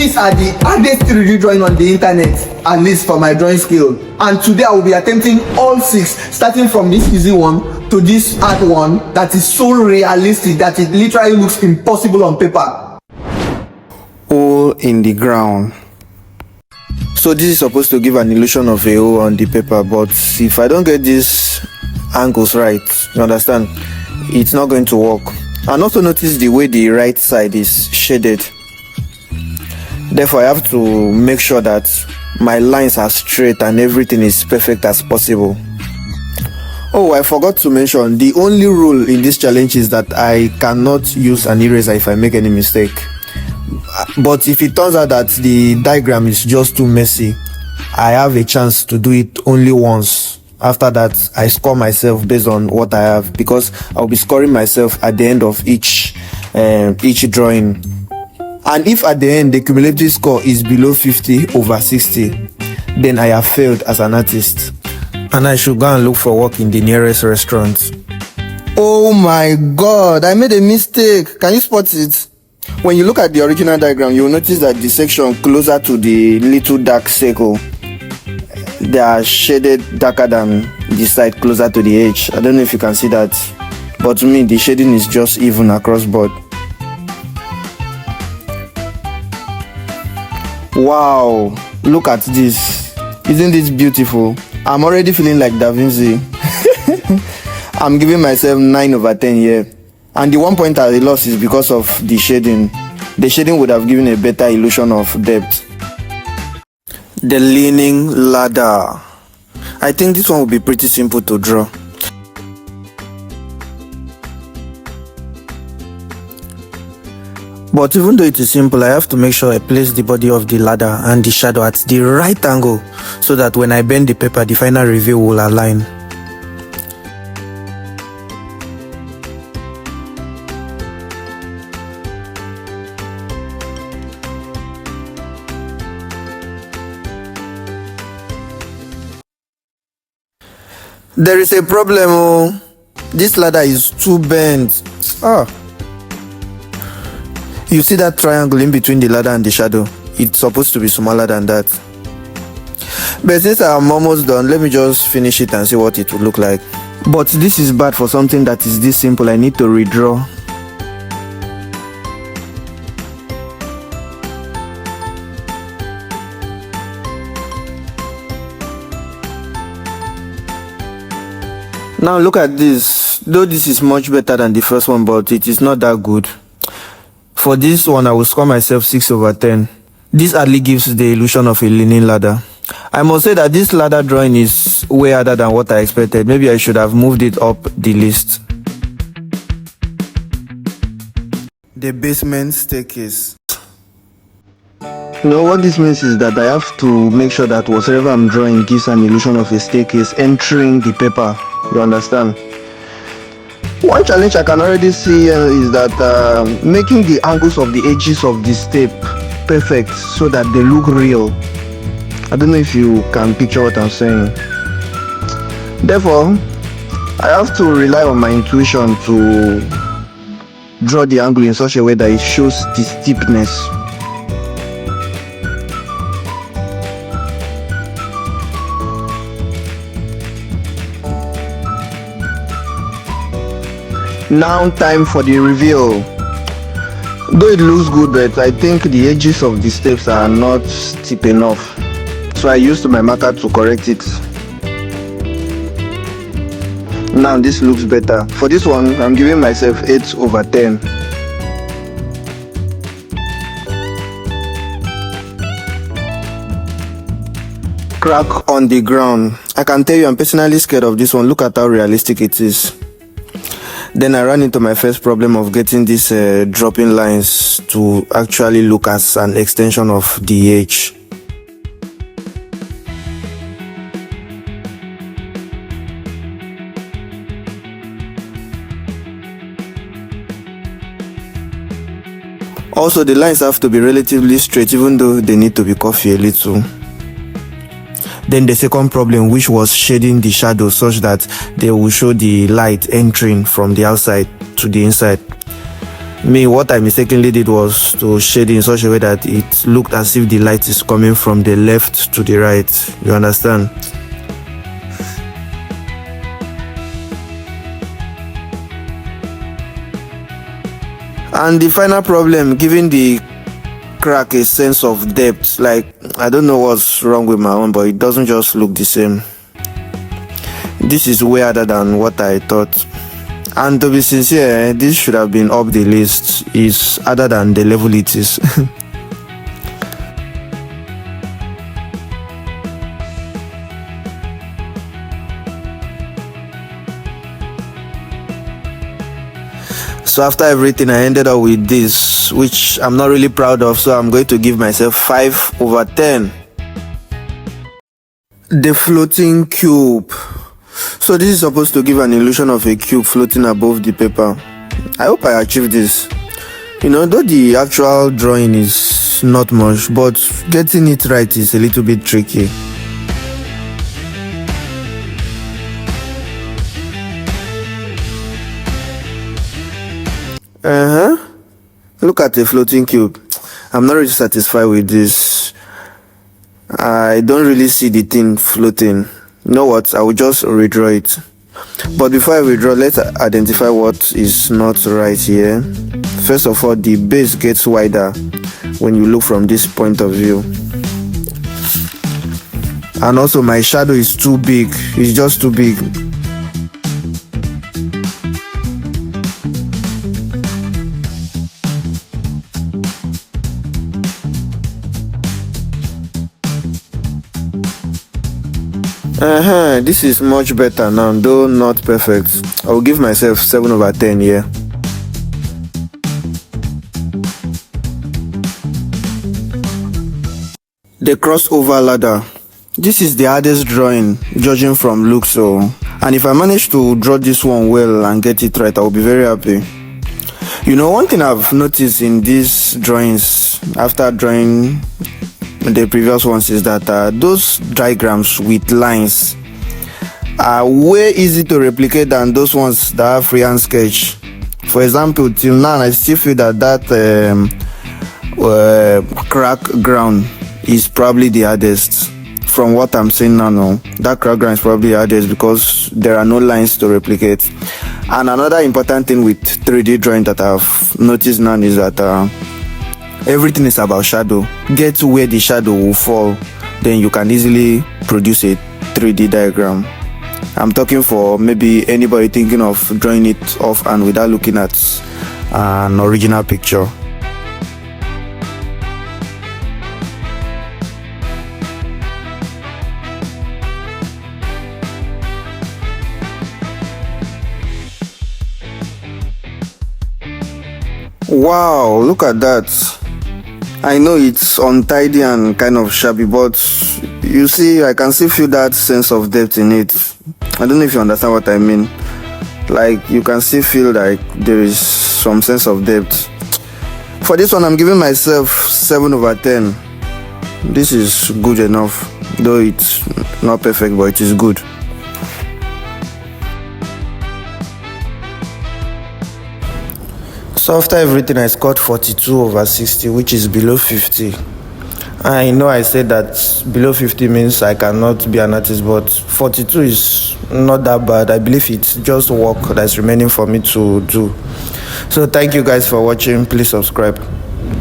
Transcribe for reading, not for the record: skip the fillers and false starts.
these are the hardest 3D drawing on the internet, at least for my drawing skill. And today I will be attempting all 6, starting from this easy one to this hard one that is so realistic that it literally looks impossible on paper. Hole in the ground. So this is supposed to give an illusion of a hole on the paper, but if I don't get these angles right, you understand, it's not going to work. And also notice the way the right side is shaded. Therefore I have to make sure that my lines are straight and everything is perfect as possible. Oh, I forgot to mention, the only rule in this challenge is that I cannot use an eraser if I make any mistake. But if it turns out that the diagram is just too messy, I have a chance to do it only once. After that, I score myself based on what I have, because I'll be scoring myself at the end of each drawing. And if at the end the cumulative score is below 50/60, then I have failed as an artist, and I should go and look for work in the nearest restaurant. Oh my god, I made a mistake. Can you spot it? When you look at the original diagram, you will notice that the section closer to the little dark circle, they are shaded darker than the side closer to the edge. I don't know if you can see that, but to me the shading is just even across board. Wow, look at this. Isn't this beautiful? I'm already feeling like Da Vinci. I'm giving myself 9/10 here. And the 1 point I lost is because of the shading. The shading would have given a better illusion of depth. The leaning ladder. I think this one will be pretty simple to draw. But even though it is simple, I have to make sure I place the body of the ladder and the shadow at the right angle, so that when I bend the paper, the final reveal will align. There is a problem, oh. This ladder is too bent. You see that triangle in between the ladder and the shadow? It's supposed to be smaller than that. But since I'm almost done, let me just finish it and see what it will look like. But this is bad for something that is this simple. I need to redraw. Now look at this. Though this is much better than the first one, but it is not that good. For this one, I will score myself 6/10. This hardly gives the illusion of a leaning ladder. I must say that this ladder drawing is way harder than what I expected. Maybe I should have moved it up the list. The basement staircase. What this means is that I have to make sure that whatever I'm drawing gives an illusion of a staircase entering the paper. You understand? One challenge I can already see is that making the angles of the edges of the step perfect so that they look real. I don't know if you can picture what I'm saying. Therefore, I have to rely on my intuition to draw the angle in such a way that it shows the steepness. Now time for the reveal. Though it looks good, but I think the edges of the steps are not steep enough, so I used my marker to correct it. Now this looks better. For this one, I'm giving myself 8/10. Crack on the ground. I can tell you I'm personally scared of this one. Look at how realistic it is. Then I ran into my first problem of getting these dropping lines to actually look as an extension of the edge. Also, the lines have to be relatively straight, even though they need to be curvy a little. Then the second problem, which was shading the shadows such that they will show the light entering from the outside to the inside. Me, what I mistakenly did was to shade in such a way that it looked as if the light is coming from the left to the right. You understand? And the final problem, giving the crack a sense of depth. Like, I don't know what's wrong with my own, but it doesn't just look the same. This is way harder than what I thought. And to be sincere, this should have been up the list. It's harder than the level it is. So after everything, I ended up with this, which I'm not really proud of, so I'm going to give myself 5/10. The floating cube. So this is supposed to give an illusion of a cube floating above the paper. I hope I achieved this. Though the actual drawing is not much, but getting it right is a little bit tricky. Look at the floating cube. I'm not really satisfied with this. I don't really see the thing floating. You know what? I will just redraw it. But before I redraw, let's identify what is not right here. First of all, the base gets wider when you look from this point of view. And also my shadow is too big. It's just too big. This is much better now, though not perfect. I will give myself 7/10 here. The crossover ladder. This is the hardest drawing, judging from looks. And if I manage to draw this one well and get it right, I will be very happy. One thing I've noticed in these drawings after drawing the previous ones is that those diagrams with lines are way easy to replicate than those ones that have freehand sketch. For example, till now I still feel that crack ground is probably the hardest. From what I'm seeing now, that crack ground is probably the hardest because there are no lines to replicate. And another important thing with 3D drawing that I've noticed now is that everything is about shadow. Get to where the shadow will fall, then you can easily produce a 3D diagram. I'm talking for maybe anybody thinking of drawing it off and without looking at an original picture. Wow, look at that. I know it's untidy and kind of shabby, but you see, I can still feel that sense of depth in it. I don't know if you understand what I mean. Like, you can still feel like there is some sense of depth. For this one, I'm giving myself 7/10. This is good enough, though it's not perfect, but it is good. So after everything, I scored 42/60, which is below 50. I know I said that below 50 means I cannot be an artist, but 42 is not that bad. I believe it's just work that's remaining for me to do. So thank you guys for watching. Please subscribe.